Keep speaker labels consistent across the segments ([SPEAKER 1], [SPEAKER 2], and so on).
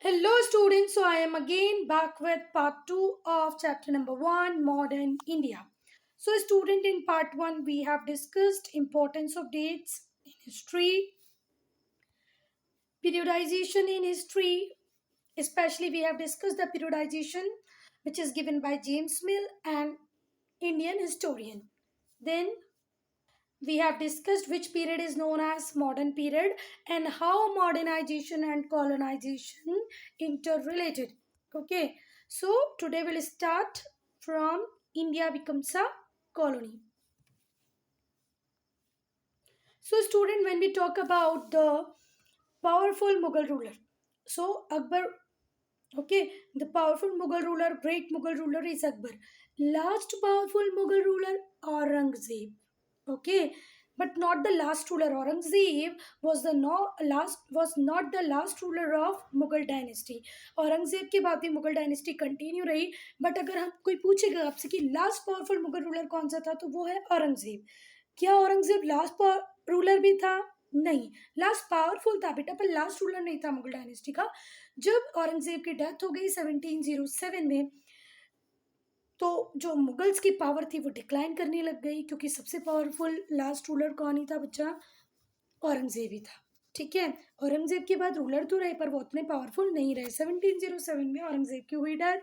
[SPEAKER 1] Hello students, so I am again back with part 2 of chapter number 1 Modern India. So student, in part 1 we have discussed importance of dates in history, periodization in history, especially we have discussed the periodization which is given by James Mill and Indian historian. Then we have discussed which period is known as modern period and how modernization and colonization interrelated. Okay, so today we'll start from India becomes a colony. So student, when we talk about the powerful Mughal ruler, so Akbar, okay, the powerful Mughal ruler, great Mughal ruler is Akbar. Last powerful Mughal ruler, Aurangzeb. Okay, but not the last ruler. Aurangzeb was the no last was not the last ruler of Mughal dynasty. Aurangzeb के बाद भी Mughal dynasty continue रही. But अगर हम कोई पूछेगा आपसे कि लास्ट पावरफुल मुगल रूलर कौन सा था, तो वो है औरंगजेब. क्या औरंगजेब लास्ट रूलर भी था? नहीं, लास्ट पावरफुल था बेटा, पर लास्ट रूलर नहीं था मुगल डायनेस्टी का. जब औरंगजेब की डेथ हो गई 1707 में, तो जो मुगल्स की पावर थी वो डिक्लाइन करने लग गई, क्योंकि सबसे पावरफुल लास्ट रूलर कौन ही था बच्चा? औरंगजेब ही था. ठीक है, औरंगजेब के बाद रूलर तो रहे पर वो उतने पावरफुल नहीं रहे. 1707 में औरंगजेब की हुई डेथ.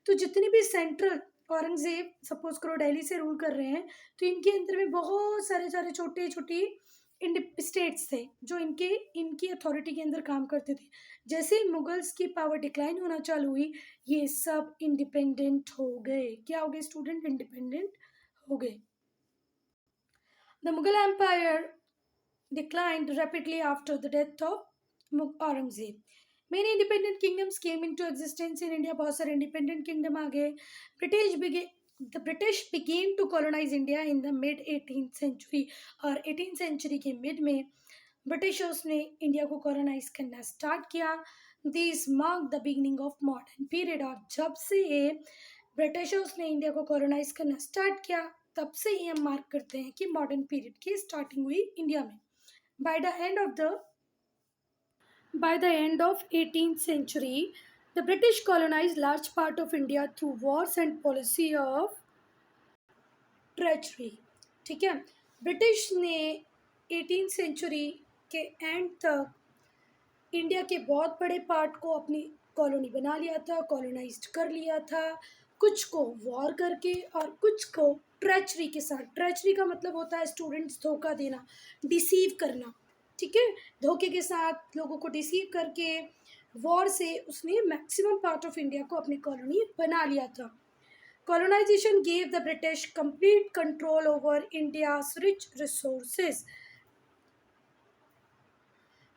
[SPEAKER 1] तो जितने भी सेंट्रल औरंगजेब सपोज करो दिल्ली से रूल कर रहे हैं, तो इनके अंदर में बहुत सारे सारे छोटे छोटे स्टेट्स थे जो इनके इनकी अथॉरिटी के अंदर काम करते थे. जैसे ही मुगल्स की पावर डिक्लाइन होना चालू हुई, ये सब इंडिपेंडेंट हो गए. क्या हो गए स्टूडेंट? इंडिपेंडेंट हो गए. The Mughal empire declined rapidly after the death of Aurangzeb. Many independent kingdoms came into existence in India. बहुत सारे independent kingdom आ गए. The British began to colonize India in the mid 18th century. और 18th century के mid में Britishers ने India को colonise करना start किया. This mark the beginning of modern period. और जब से ब्रिटिशर्स ने इंडिया को कॉलोनाइज करना स्टार्ट किया, तब से ही हम मार्क करते हैं कि मॉडर्न पीरियड की स्टार्टिंग हुई इंडिया में. By the end of the by the end of 18th century, the British colonized large part of India through wars and policy of treachery. ठीक है, ब्रिटिश ने 18th सेंचुरी के and तक India के बहुत बड़े पार्ट को अपनी कॉलोनी बना लिया था, कॉलोनाइज्ड कर लिया था. कुछ को वॉर करके और कुछ को ट्रेचरी के साथ. ट्रेचरी का मतलब होता है स्टूडेंट्स धोखा देना, डिसीव करना. ठीक है, धोखे के साथ लोगों को डिसीव करके वॉर से उसने मैक्सिमम पार्ट ऑफ इंडिया को अपनी कॉलोनी बना लिया था. Colonisation gave the British complete control over India's rich resources.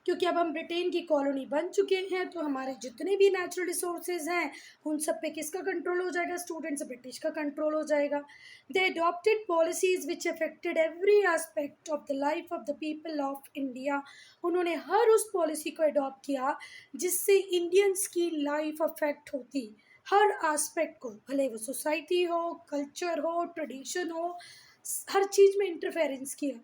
[SPEAKER 1] क्योंकि अब हम ब्रिटेन की कॉलोनी बन चुके हैं, तो हमारे जितने भी नेचुरल रिसोर्सेज हैं उन सब पे किसका कंट्रोल हो जाएगा स्टूडेंट्स? ब्रिटिश का कंट्रोल हो जाएगा. They adopted policies which affected every aspect of the life of the people of India. उन्होंने हर उस पॉलिसी को अडॉप्ट किया जिससे इंडियंस की लाइफ अफेक्ट होती. हर एस्पेक्ट को, भले वो सोसाइटी हो, कल्चर हो, ट्रेडिशन हो, हर चीज़ में इंटरफेरेंस किया.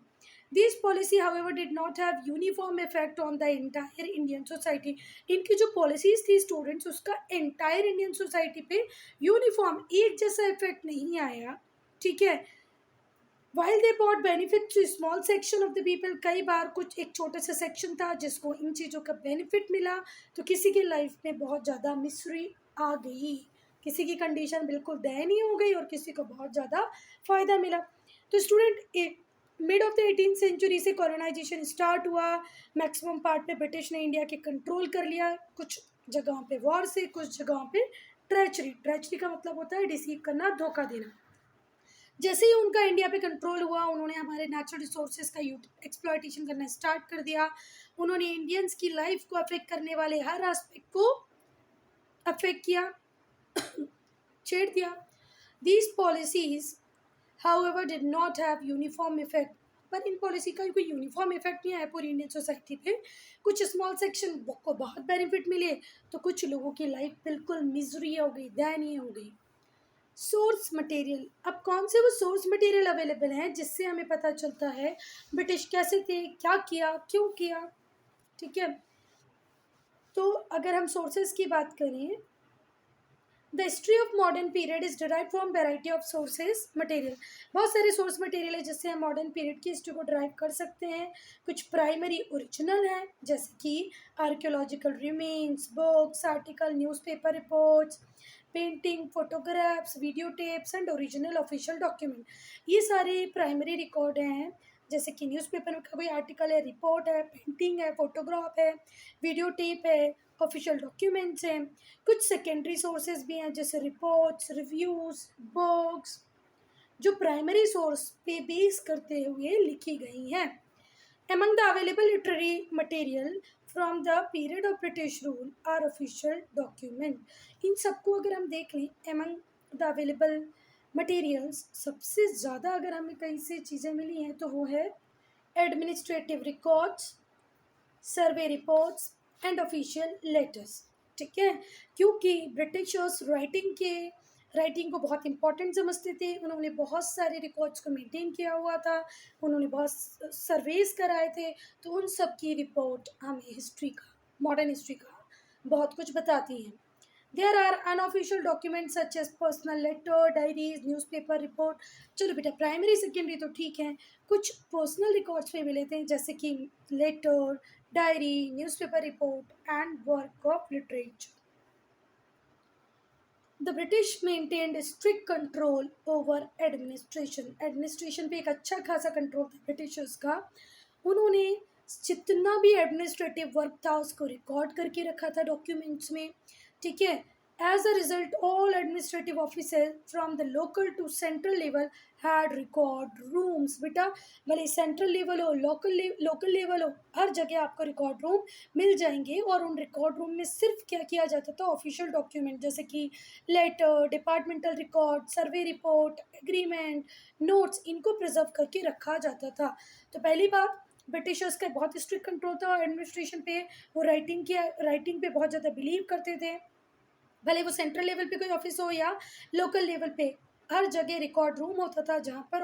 [SPEAKER 1] This policy, however, did not have uniform effect on the entire Indian society. इनकी जो policies थी students, उसका entire Indian society पे uniform एक जैसा effect नहीं आया. ठीक है, while they brought benefit to small section of the people, कई बार कुछ एक छोटा सा section था जिसको इन चीज़ों का benefit मिला, तो किसी के life में बहुत ज़्यादा misery आ गई. किसी की कंडीशन बिल्कुल दयनीय हो गई और किसी को बहुत ज़्यादा फ़ायदा मिला. तो student, mid of the 18th century से कॉलोनाइजेशन स्टार्ट हुआ. मैक्सिमम पार्ट पे ब्रिटिश ने इंडिया के कंट्रोल कर लिया. कुछ जगहों पे वॉर से, कुछ जगहों पे ट्रेचरी. ट्रेचरी का मतलब होता है डिसीव करना, धोखा देना. जैसे ही उनका इंडिया पे कंट्रोल हुआ, उन्होंने हमारे नेचुरल रिसोर्सेज का एक्सप्लॉयटेशन करना स्टार्ट कर दिया. उन्होंने इंडियंस की लाइफ को अफेक्ट करने वाले हर एस्पेक्ट को अफेक्ट किया, छेड़ दिया. These policies however did not have uniform effect. पर इन पॉलिसी का कोई यूनिफॉर्म इफेक्ट नहीं आया पूरी इंडियन सोसाइटी पे. कुछ स्मॉल सेक्शन को बहुत बेनिफिट मिले, तो कुछ लोगों की लाइफ बिल्कुल मिजरी हो गई, दयनीय हो गई. Source material. अब कौन से वो सोर्स मटेरियल अवेलेबल हैं जिससे हमें पता चलता है ब्रिटिश कैसे थे, क्या किया, क्यों किया. ठीक है, तो अगर हम सोर्सेज की बात करें, the history of modern period is derive from variety of sources material. बहुत सारे सोर्स मटेरियल है जिससे हम मॉडर्न पीरियड की हिस्ट्री को डिराइव कर सकते हैं। कुछ प्राइमरी ओरिजिनल है जैसे कि archaeological remains, books, article, newspaper reports, painting, photographs, video tapes and original official document. ये सारे प्राइमरी रिकॉर्ड हैं, जैसे कि न्यूज़पेपर का कोई आर्टिकल है, रिपोर्ट है, पेंटिंग है, फोटोग्राफ है, वीडियो टेप है, ऑफिशियल डॉक्यूमेंट्स हैं। कुछ सेकेंडरी सोर्सेज भी हैं जैसे रिपोर्ट्स, रिव्यूज़, बुक्स, जो प्राइमरी सोर्स पे बेस करते हुए लिखी गई हैं। Among the available literary material from the period of British rule are official document. इन सबको अगर हम देख लें, among the available materials, सबसे ज़्यादा अगर हमें कहीं से चीज़ें मिली हैं तो वो है administrative records, survey reports and official letters. ठीक है, क्योंकि ब्रिटिशर्स राइटिंग को बहुत इंपॉर्टेंट समझते थे। उन्होंने बहुत सारे रिकॉर्ड्स को मेंटेन किया हुआ था, उन्होंने बहुत सर्वेस कराए थे, तो उन सब की रिपोर्ट हमें हिस्ट्री का, मॉडर्न हिस्ट्री का बहुत कुछ बताती हैं। There are unofficial document such as personal letter, diaries, newspaper report. चलो बेटा, प्राइमरी सेकेंडरी तो ठीक है, कुछ पर्सनल रिकॉर्ड्स में मिले थे जैसे कि letter, diary, newspaper report and work of literature. The British maintained strict control over administration. Administration पे एक अच्छा खासा कंट्रोल था ब्रिटिशर्स का। उन्होंने जितना भी एडमिनिस्ट्रेटिव वर्क था उसको रिकॉर्ड करके रखा था डॉक्यूमेंट्स में। ठीक है, as a result all administrative officer from the local to central level had record rooms. बेटा, भले सेंट्रल लेवल हो, लोकल लेवल हो, हर जगह आपको रिकॉर्ड रूम मिल जाएंगे। और उन रिकॉर्ड रूम में सिर्फ क्या किया जाता था, ऑफिशियल डॉक्यूमेंट जैसे कि letter, departmental record, survey report, agreement, notes, इनको प्रिजर्व करके रखा जाता था। तो पहली बात, ब्रिटिशर्स का बहुत स्ट्रिक्ट कंट्रोल था एडमिनिस्ट्रेशन पे। वो राइटिंग पे बहुत ज़्यादा बिलीव करते थे। भले वो सेंट्रल लेवल पे कोई ऑफिस हो या लोकल लेवल पे, हर जगह रिकॉर्ड रूम होता था जहाँ पर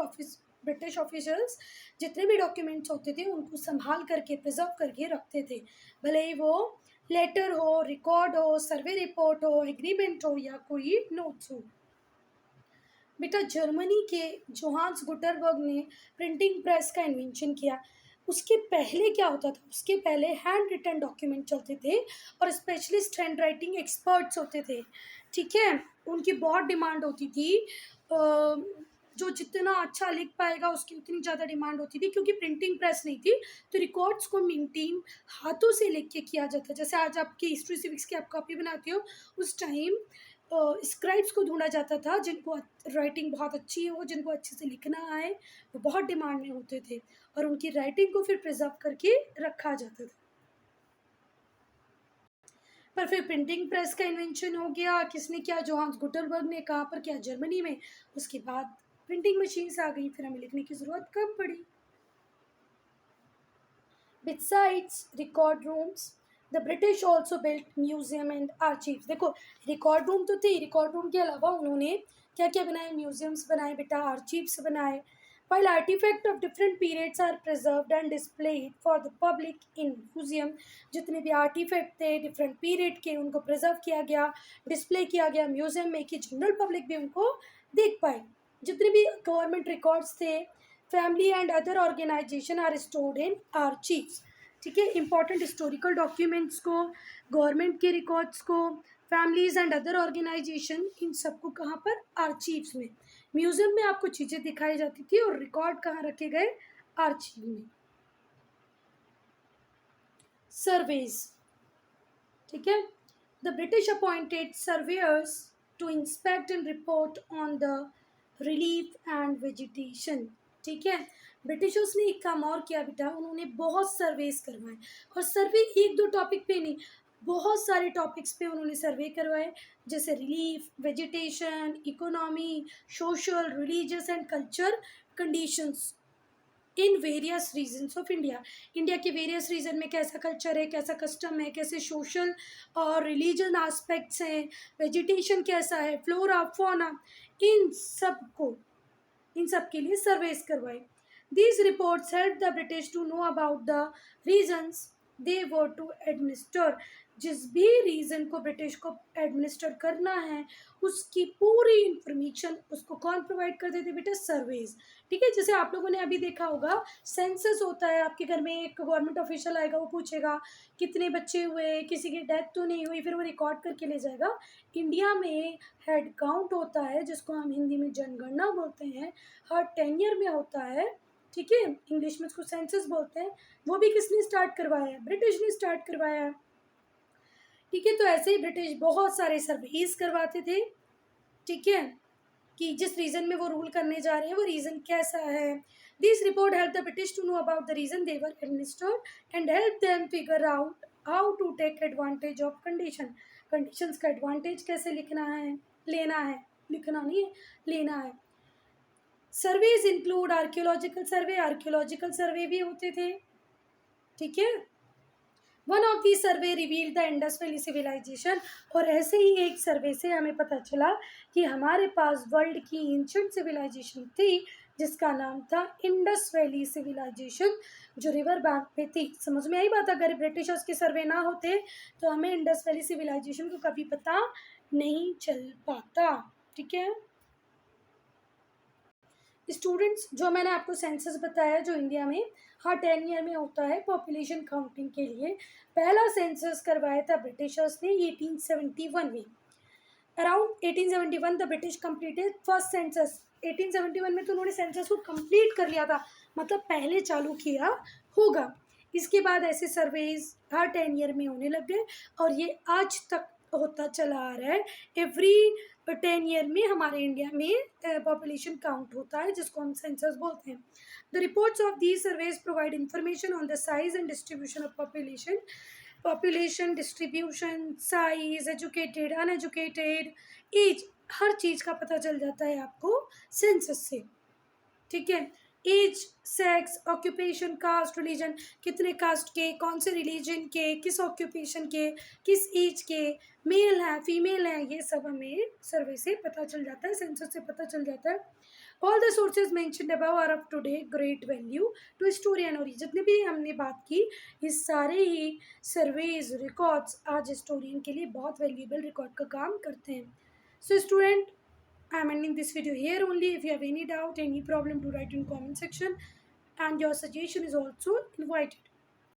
[SPEAKER 1] ब्रिटिश ऑफिसर्स जितने भी डॉक्यूमेंट्स होते थे उनको संभाल करके, प्रिजर्व करके रखते थे। भले ही वो लेटर हो, रिकॉर्ड हो, सर्वे रिपोर्ट हो, एग्रीमेंट हो या कोई नोट्स हो। बेटा, जर्मनी के जोहान्स गुटरबर्ग ने प्रिंटिंग प्रेस का इन्वेंशन किया। उसके पहले क्या होता था, उसके पहले हैंड रिटन डॉक्यूमेंट चलते थे और स्पेशलिस्ट हैंड राइटिंग एक्सपर्ट्स होते थे। ठीक है, उनकी बहुत डिमांड होती थी। जो जितना अच्छा लिख पाएगा उसकी उतनी ज़्यादा डिमांड होती थी, क्योंकि प्रिंटिंग प्रेस नहीं थी तो रिकॉर्ड्स को मेंटेन हाथों से लिख के किया जाता। जैसे आज आपकी हिस्ट्री सिविक्स की आप कॉपी बनाती हो, उस टाइम स्क्राइब्स को ढूंढा जाता था जिनको राइटिंग बहुत अच्छी हो, जिनको अच्छे से लिखना आए, वो बहुत डिमांड में होते थे और उनकी राइटिंग को फिर प्रिजर्व करके रखा जाता था। पर फिर प्रिंटिंग प्रेस का इन्वेंशन हो गया, किसने किया, जोहान्स गुटेनबर्ग ने। कहाँ पर किया, जर्मनी में। उसके बाद प्रिंटिंग मशीन्स आ गई, फिर हमें लिखने की ज़रूरत कम पड़ी। Besides record rooms, the British also built museum and archives। देखो, रिकॉर्ड रूम तो थे, रिकॉर्ड रूम के अलावा उन्होंने क्या क्या बनाए, म्यूजियम्स बनाए बेटा, आर्चीव्स बनाए। While artifact of different periods are preserved and displayed for the public in museum, जितने भी आर्टिफैक्ट थे डिफरेंट पीरियड के, उनको प्रिजर्व किया गया, डिस्प्ले किया गया म्यूजियम में कि जनरल पब्लिक भी उनको देख पाए। जितने भी गवर्नमेंट रिकॉर्ड्स थे, family and other organisation are stored in archives. ठीक है, इंपॉर्टेंट हिस्टोरिकल डॉक्यूमेंट्स को, गवर्नमेंट के रिकॉर्ड्स को, फैमिलीज एंड अदर ऑर्गेनाइजेशन, इन सबको कहाँ पर, आर्चीव्स में। म्यूजियम में आपको चीज़ें दिखाई जाती थी और रिकॉर्ड कहाँ रखे गए, आर्चीव में। सर्वेज, ठीक है, the British appointed surveyors to inspect and report on the relief and vegetation. ठीक है, ब्रिटिशर्स ने एक काम और किया बेटा, उन्होंने बहुत सर्वेस करवाए। और सर्वे एक दो टॉपिक पे नहीं, बहुत सारे टॉपिक्स पे उन्होंने सर्वे करवाए, जैसे relief, vegetation, economy, social, religious and culture conditions in various regions of India. India के वेरियस रीजन में कैसा कल्चर है, कैसा कस्टम है, कैसे सोशल और रिलीजन आस्पेक्ट्स हैं, वेजिटेशन कैसा है, फ्लोरा फौना, इन सब के लिए सर्वेस करवाए। These reports helped the British to know about the reasons they were to administer। जिस भी रीजन को ब्रिटिश को एडमिनिस्टर करना है उसकी पूरी इंफॉर्मेशन उसको कौन प्रोवाइड करते थे बेटा, सर्वेज। ठीक है, जैसे आप लोगों ने अभी देखा होगा सेंसस होता है, आपके घर में एक गवर्नमेंट ऑफिशियल आएगा, वो पूछेगा कितने बच्चे हुए, किसी की डेथ तो नहीं हुई, फिर वो रिकॉर्ड करके ले जाएगा। इंडिया में हेड काउंट होता है जिसको हम हिंदी में जनगणना बोलते हैं, हर 10 ईयर में होता है। ठीक है, इंग्लिश में उसको सेंसस बोलते हैं। वो भी किसने स्टार्ट करवाया है, ब्रिटिश ने स्टार्ट करवाया है। ठीक है, तो ऐसे ही ब्रिटिश बहुत सारे सर्वेज करवाते थे। ठीक है, कि जिस रीजन में वो रूल करने जा रहे हैं वो रीजन कैसा है। This report help the British to know about the region they were administered and help them figure out how to take advantage of condition. Conditions का एडवांटेज कैसे लिखना है, लेना है, लिखना नहीं है, लेना है। सर्वेज इंक्लूड आर्कियोलॉजिकल सर्वे भी होते थे। ठीक है, one of the survey reveal the Indus valley civilization. और ऐसे ही एक सर्वे से हमें पता चला कि हमारे पास वर्ल्ड की एंशिएंट सिविलाइजेशन थी जिसका नाम था इंडस वैली सिविलाइजेशन, जो रिवर बैंक पे थी। समझ में आई बात, अगर ब्रिटिशर्स के सर्वे ना होते तो हमें इंडस वैली सिविलाइजेशन को कभी पता नहीं चल पाता। ठीक है स्टूडेंट्स, जो मैंने आपको सेंसस बताया जो इंडिया में हर 10 ईयर में होता है पॉपुलेशन काउंटिंग के लिए, पहला सेंसस करवाया था ब्रिटिशर्स ने 1871 में। Around 1871 the British completed first census. 1871 में तो उन्होंने सेंसस को कंप्लीट कर लिया था, मतलब पहले चालू किया होगा। इसके बाद ऐसे सर्वेज हर 10 ईयर में होने लग गए और ये आज तक होता चला आ रहा है। एवरी 10 ईयर में हमारे इंडिया में पॉपुलेशन काउंट होता है जिसको हम सेंसस बोलते हैं। The reports of these surveys provide information on the size and distribution of population distribution, size, educated, uneducated, age, हर चीज़ का पता चल जाता है आपको सेंसस से। ठीक है, age, sex, occupation, caste, religion, कितने कास्ट के, कौन से रिलीजन के, किस ऑक्यूपेशन के, किस एज के, मेल हैं, फीमेल हैं, ये सब हमें सर्वे से पता चल जाता है, सेंसस से पता चल जाता है। All the sources mentioned above are of today great value to historian. और जितने भी हमने बात की ये सारे ही सर्वेज रिकॉर्ड्स आज हिस्टोरियन के लिए बहुत वैल्यूएबल रिकॉर्ड का काम करते हैं। So student, I am ending this video here only. If you have any doubt, any problem, to write in comment section, and your suggestion is also invited.